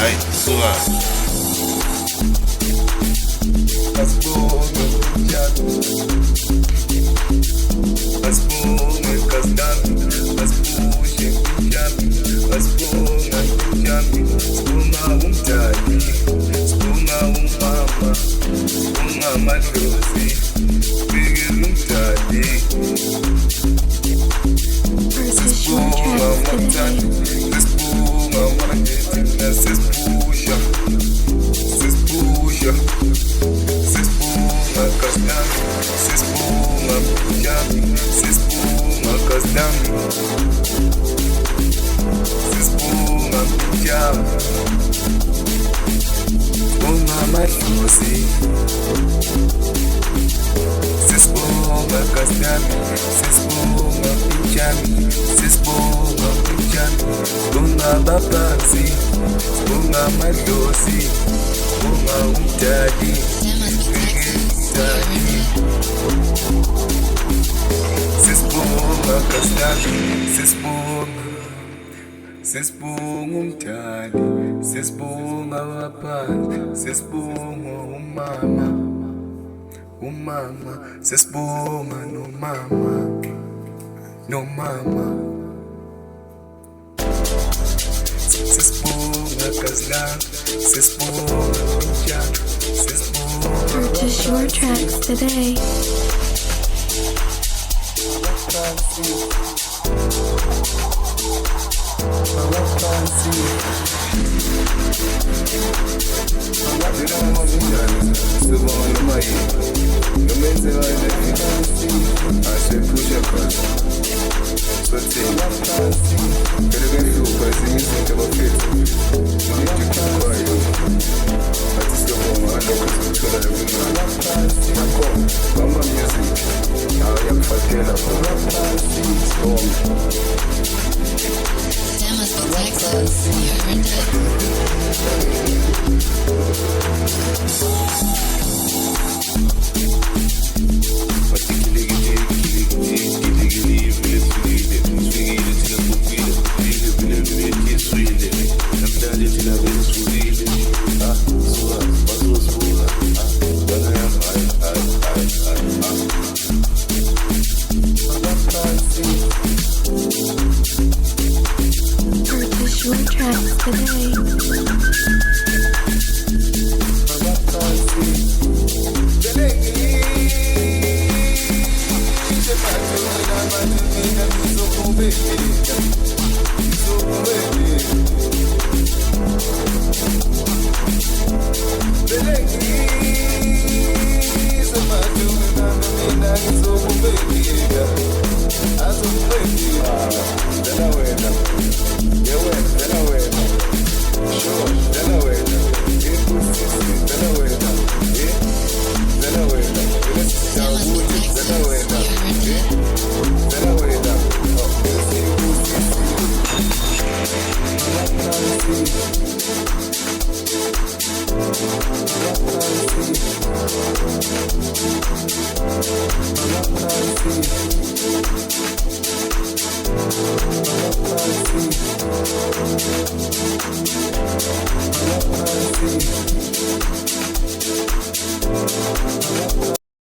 Ai, sua. Asbunga jadu, asbunga kasdami, asbushe jami, asbunga jami, asbunga umtali, asbunga umama, asbunga madosi, bigel umtali, asbunga umtali, asbunga mageti, asbusha, asbusha. Sespuma jami, sespuma kasdami, sespuma jami, sespuma malusi, sespuma kasdami, sespuma jami, sespuma jami, sespuma abaphansi, sespuma malusi, sespuma umdali. Sespuma kasdami, sespuma umdali, sespuma abaphansi, sespuma umama, sespuma nomama, sespuma kasdami, sespuma umdali, sespuma. Purchase your tracks today. Bamba MuziQ, yakufakela That must be Texas. You heard that? Purchase your tracks today. abaphansi.